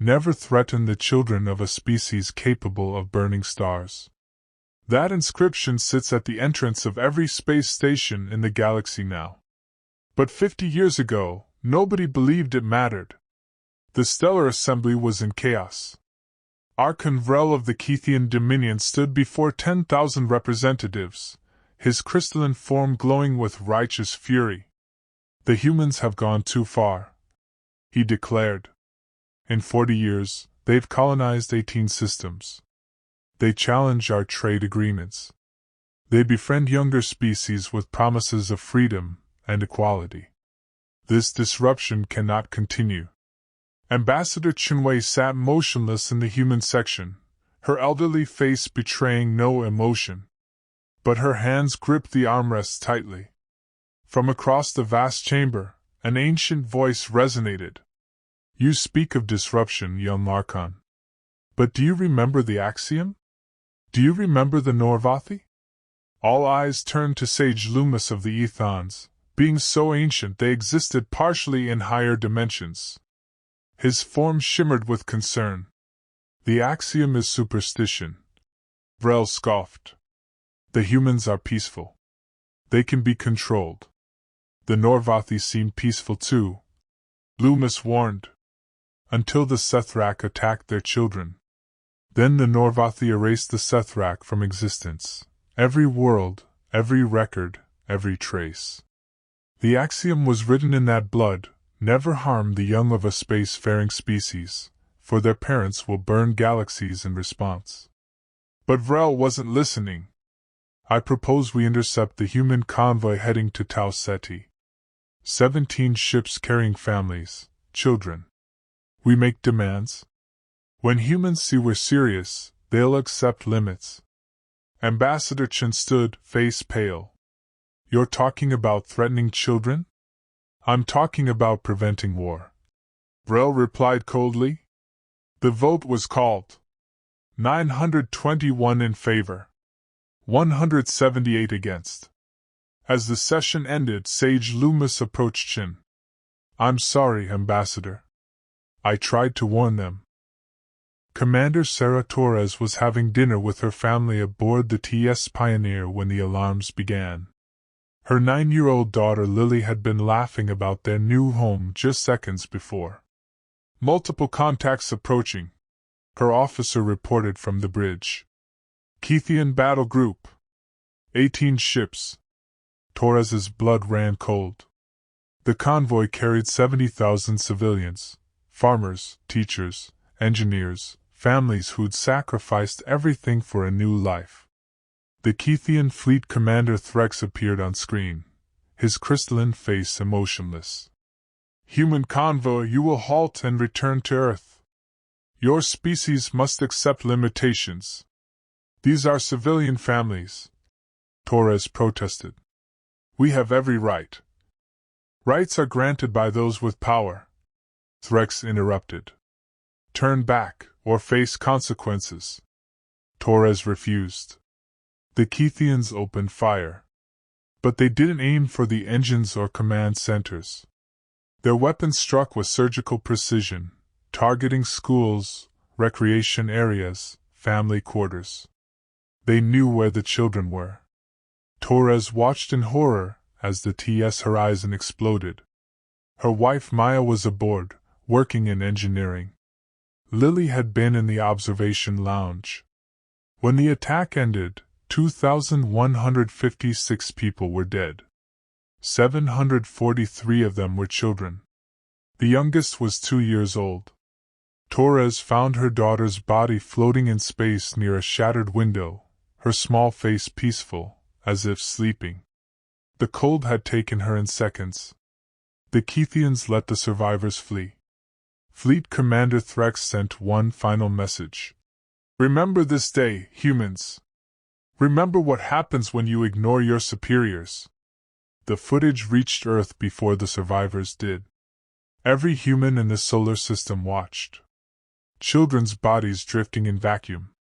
Never threaten the children of a species capable of burning stars. That inscription sits at the entrance of every space station in the galaxy now. But 50 years ago, nobody believed it mattered. The stellar assembly was in chaos. Archon Vrel of the Kethian Dominion stood before 10,000 representatives, his crystalline form glowing with righteous fury. "The humans have gone too far," he declared. "In 40 years, they've colonized 18 systems. They challenge our trade agreements. They befriend younger species with promises of freedom and equality. This disruption cannot continue." Ambassador Chinwei sat motionless in the human section, her elderly face betraying no emotion. But her hands gripped the armrests tightly. From across the vast chamber, an ancient voice resonated. "You speak of disruption, young Archon. But do you remember the axiom? Do you remember the Norvathi?" All eyes turned to Sage Loomis of the Ethons, being so ancient they existed partially in higher dimensions. His form shimmered with concern. "The axiom is superstition," Vrel scoffed. "The humans are peaceful. They can be controlled." "The Norvathi seem peaceful too," Loomis warned. "Until the Sethrak attacked their children. Then the Norvathi erased the Sethrak from existence. Every world, every record, every trace. The axiom was written in that blood: never harm the young of a space-faring species, for their parents will burn galaxies in response." But Vrel wasn't listening. "I propose we intercept the human convoy heading to Tau Ceti. 17 ships carrying families, children. We make demands. When humans see we're serious, they'll accept limits." Ambassador Chen stood, face pale. "You're talking about threatening children?" "I'm talking about preventing war," Vrel replied coldly. The vote was called. 921 in favor. 178 against. As the session ended, Sage Loomis approached Chen. "I'm sorry, Ambassador. I tried to warn them." Commander Sarah Torres was having dinner with her family aboard the TS Pioneer when the alarms began. Her 9-year-old daughter Lily had been laughing about their new home just seconds before. "Multiple contacts approaching," her officer reported from the bridge. "Kethian battle group. 18 ships." Torres's blood ran cold. The convoy carried 70,000 civilians, farmers, teachers, engineers, families who'd sacrificed everything for a new life. The Kethian fleet commander Threx appeared on screen, his crystalline face emotionless. "Human convoy, you will halt and return to Earth. Your species must accept limitations. These are civilian families," Torres protested. "We have every right." "Rights are granted by those with power," Threx interrupted. "Turn back, or face consequences." Torres refused. The Kethians opened fire. But they didn't aim for the engines or command centers. Their weapons struck with surgical precision, targeting schools, recreation areas, family quarters. They knew where the children were. Torres watched in horror as the TS Horizon exploded. Her wife Maya was aboard, working in engineering. Lily had been in the observation lounge. When the attack ended, 2,156 people were dead. 743 of them were children. The youngest was 2 years old. Torres found her daughter's body floating in space near a shattered window, her small face peaceful, as if sleeping. The cold had taken her in seconds. The Kethians let the survivors flee. Fleet Commander Threx sent one final message. "Remember this day, humans. Remember what happens when you ignore your superiors." The footage reached Earth before the survivors did. Every human in the solar system watched. Children's bodies drifting in vacuum.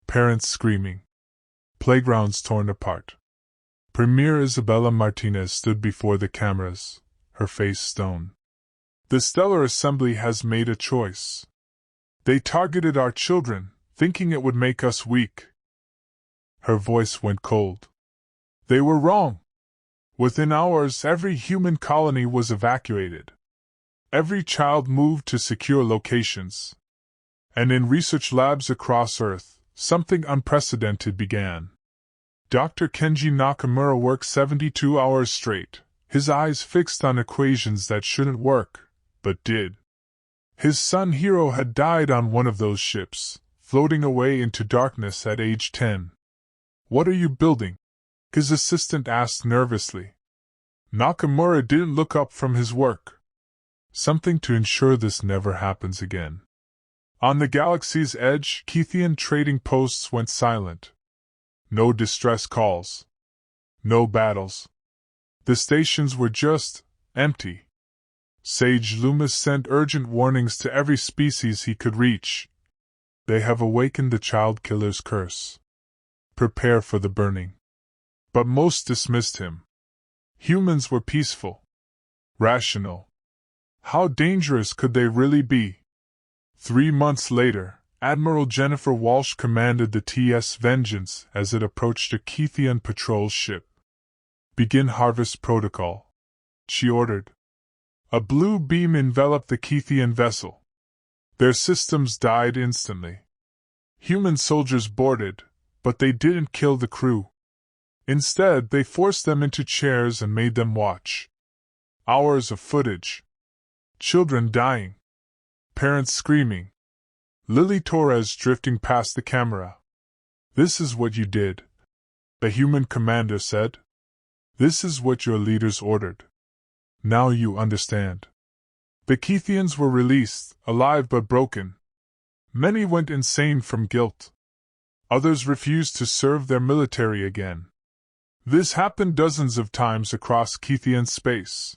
Parents screaming. Playgrounds torn apart. Premier Isabella Martinez stood before the cameras, her face stone. "The Stellar Assembly has made a choice. They targeted our children, thinking it would make us weak. Her voice went cold. They were wrong. Within hours, every human colony was evacuated. Every child moved to secure locations. And in research labs across Earth, something unprecedented began. Dr. Kenji Nakamura worked 72 hours straight, his eyes fixed on equations that shouldn't work, but did. His son Hiro had died on one of those ships, floating away into darkness at age 10. "What are you building?" his assistant asked nervously. Nakamura didn't look up from his work. "Something to ensure this never happens again." On the galaxy's edge, Kethian trading posts went silent. No distress calls. No battles. The stations were just empty. Sage Loomis sent urgent warnings to every species he could reach. "They have awakened the child killer's curse. Prepare for the burning." But most dismissed him. Humans were peaceful. Rational. How dangerous could they really be? 3 months later, Admiral Jennifer Walsh commanded the TS Vengeance as it approached a Kethian patrol ship. "Begin harvest protocol," she ordered. A blue beam enveloped the Kethian vessel. Their systems died instantly. Human soldiers boarded, but they didn't kill the crew. Instead, they forced them into chairs and made them watch. Hours of footage. Children dying. Parents screaming. Lily Torres drifting past the camera. "This is what you did," the human commander said. "This is what your leaders ordered. Now you understand." The Kethians were released, alive but broken. Many went insane from guilt. Others refused to serve their military again. This happened dozens of times across Kethian space.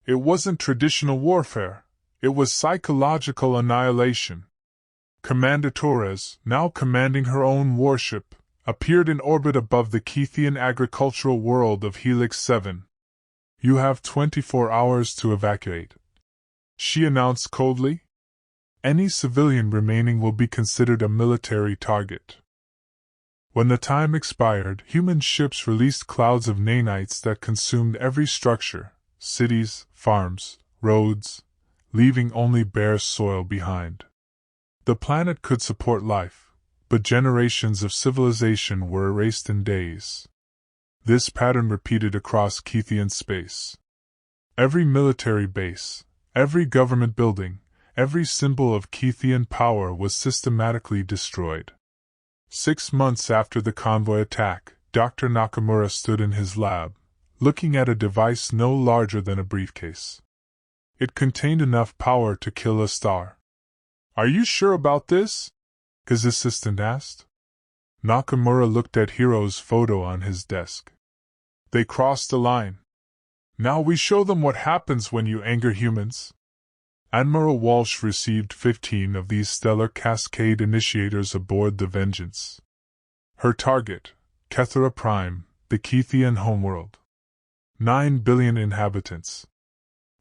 It wasn't traditional warfare, it was psychological annihilation. Commander Torres, now commanding her own warship, appeared in orbit above the Kethian agricultural world of Helix 7. "You have 24 hours to evacuate," she announced coldly. "Any civilian remaining will be considered a military target." When the time expired, human ships released clouds of nanites that consumed every structure, cities, farms, roads, leaving only bare soil behind. The planet could support life, but generations of civilization were erased in days. This pattern repeated across Kethian space. Every military base, every government building, every symbol of Kethian power was systematically destroyed. 6 months after the convoy attack, Dr. Nakamura stood in his lab, looking at a device no larger than a briefcase. It contained enough power to kill a star. "Are you sure about this?" his assistant asked. Nakamura looked at Hiro's photo on his desk. "They crossed a line. Now we show them what happens when you anger humans." Admiral Walsh received 15 of these stellar cascade initiators aboard the Vengeance. Her target, Kethera Prime, the Kethian homeworld. 9 billion inhabitants.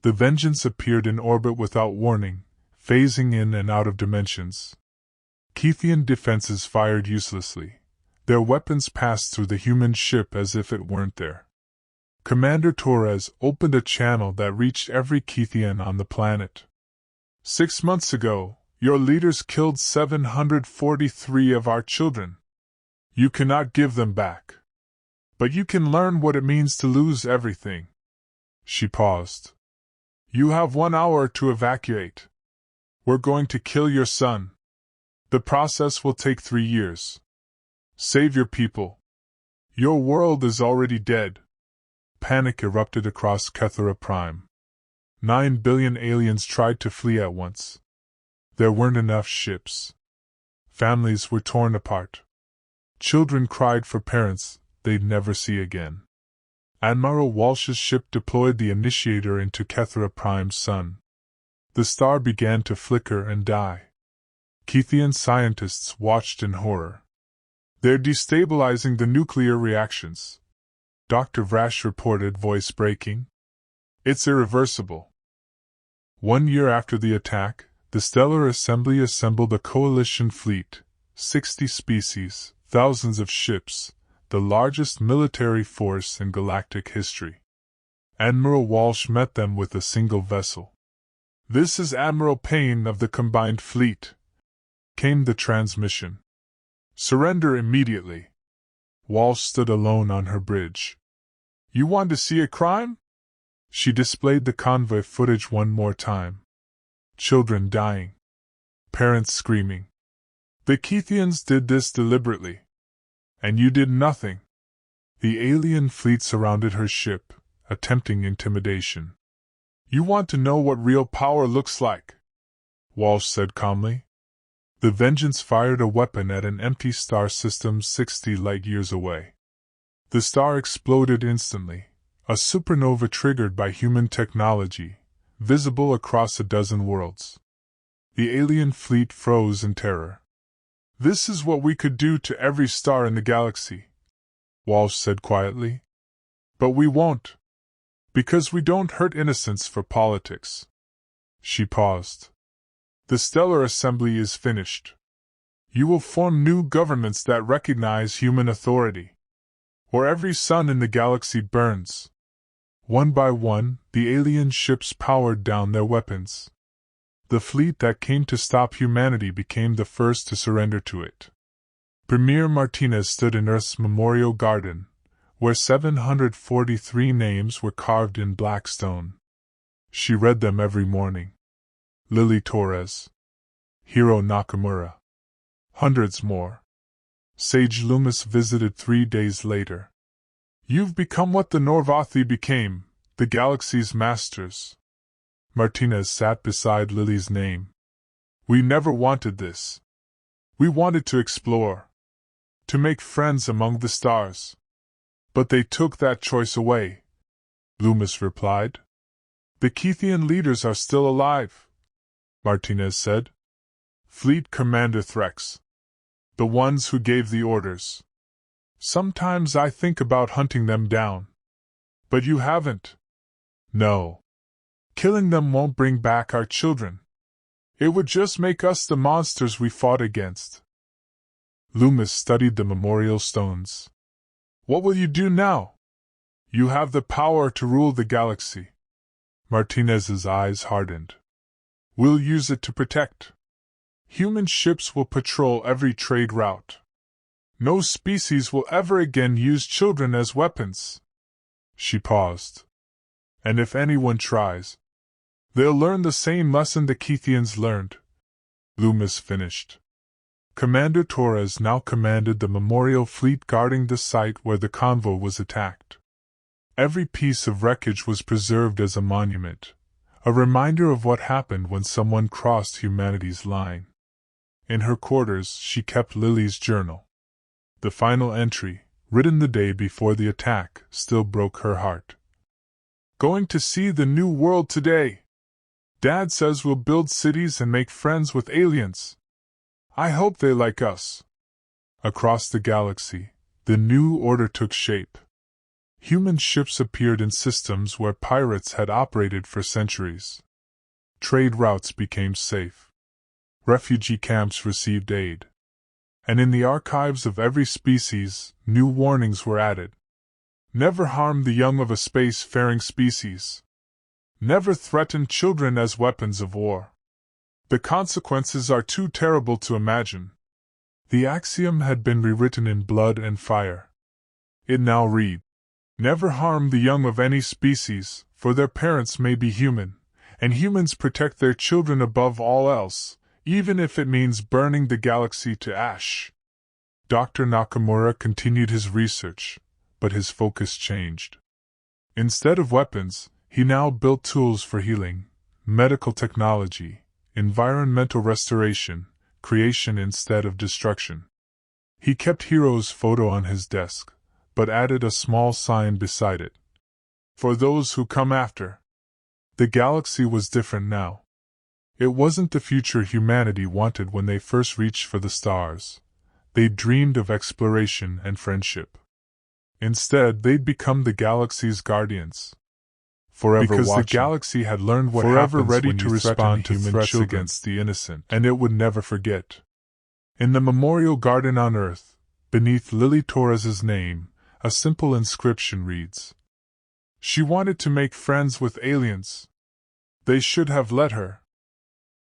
The Vengeance appeared in orbit without warning, phasing in and out of dimensions. Kethian defenses fired uselessly. Their weapons passed through the human ship as if it weren't there. Commander Torres opened a channel that reached every Kethian on the planet. 6 months ago, your leaders killed 743 of our children. You cannot give them back. But you can learn what it means to lose everything." She paused. "You have 1 hour to evacuate. We're going to kill your son. The process will take 3 years. Save your people. Your world is already dead." Panic erupted across Kethera Prime. 9 billion aliens tried to flee at once. There weren't enough ships. Families were torn apart. Children cried for parents they'd never see again. Admiral Walsh's ship deployed the initiator into Kethera Prime's sun. The star began to flicker and die. Kethian scientists watched in horror. "They're destabilizing the nuclear reactions," Dr. Vrash reported, voice breaking. "It's irreversible." 1 year after the attack, The Stellar Assembly assembled a coalition fleet, 60 species, thousands of ships, the largest military force in galactic history. Admiral Walsh met them with a single vessel. "This is Admiral Payne of the Combined Fleet," came the transmission. "Surrender immediately." Walsh stood alone on her bridge. "You want to see a crime?" She displayed the convoy footage one more time. Children dying. Parents screaming. "The Kethians did this deliberately. And you did nothing." The alien fleet surrounded her ship, attempting intimidation. "You want to know what real power looks like?" Walsh said calmly. The Vengeance fired a weapon at an empty star system 60 light-years away. The star exploded instantly, a supernova triggered by human technology, visible across a dozen worlds. The alien fleet froze in terror. "This is what we could do to every star in the galaxy," Walsh said quietly. "But we won't. Because we don't hurt innocents for politics." She paused. "The Stellar Assembly is finished. You will form new governments that recognize human authority. Or every sun in the galaxy burns." One by one, the alien ships powered down their weapons. The fleet that came to stop humanity became the first to surrender to it. Premier Martinez stood in Earth's Memorial Garden, where 743 names were carved in black stone. She read them every morning. Lily Torres. Hiro Nakamura. Hundreds more. Sage Loomis visited 3 days later. "You've become what the Norvathi became, the galaxy's masters." Martinez sat beside Lily's name. "We never wanted this. We wanted to explore. To make friends among the stars. But they took that choice away," Loomis replied. "The Kethian leaders are still alive," Martinez said. "Fleet Commander Threx. The ones who gave the orders. Sometimes I think about hunting them down. But you haven't." "No. Killing them won't bring back our children. It would just make us the monsters we fought against." Loomis studied the memorial stones. "What will you do now? You have the power to rule the galaxy." Martinez's eyes hardened. "We'll use it to protect. Human ships will patrol every trade route. No species will ever again use children as weapons." She paused. "And if anyone tries, they'll learn the same lesson the Kethians learned," Loomis finished. Commander Torres now commanded the memorial fleet guarding the site where the convoy was attacked. Every piece of wreckage was preserved as a monument, a reminder of what happened when someone crossed humanity's line. In her quarters, she kept Lily's journal. The final entry, written the day before the attack, still broke her heart. "Going to see the new world today. Dad says we'll build cities and make friends with aliens. I hope they like us." Across the galaxy, the new order took shape. Human ships appeared in systems where pirates had operated for centuries. Trade routes became safe. Refugee camps received aid. And in the archives of every species, new warnings were added. Never harm the young of a space-faring species. Never threaten children as weapons of war. The consequences are too terrible to imagine. The axiom had been rewritten in blood and fire. It now read, "Never harm the young of any species, for their parents may be human, and humans protect their children above all else, even if it means burning the galaxy to ash." Dr. Nakamura continued his research, but his focus changed. Instead of weapons, he now built tools for healing, medical technology, environmental restoration, creation instead of destruction. He kept Hiro's photo on his desk, but added a small sign beside it. "For those who come after." The galaxy was different now. It wasn't the future humanity wanted when they first reached for the stars. They dreamed of exploration and friendship. Instead, they'd become the galaxy's guardians. forever because watching, the galaxy had learned what forever happens ready when to you respond to human threats children, against the innocent, and it would never forget. In the memorial garden on Earth, beneath Lily Torres's name, a simple inscription reads: "She wanted to make friends with aliens. They should have let her."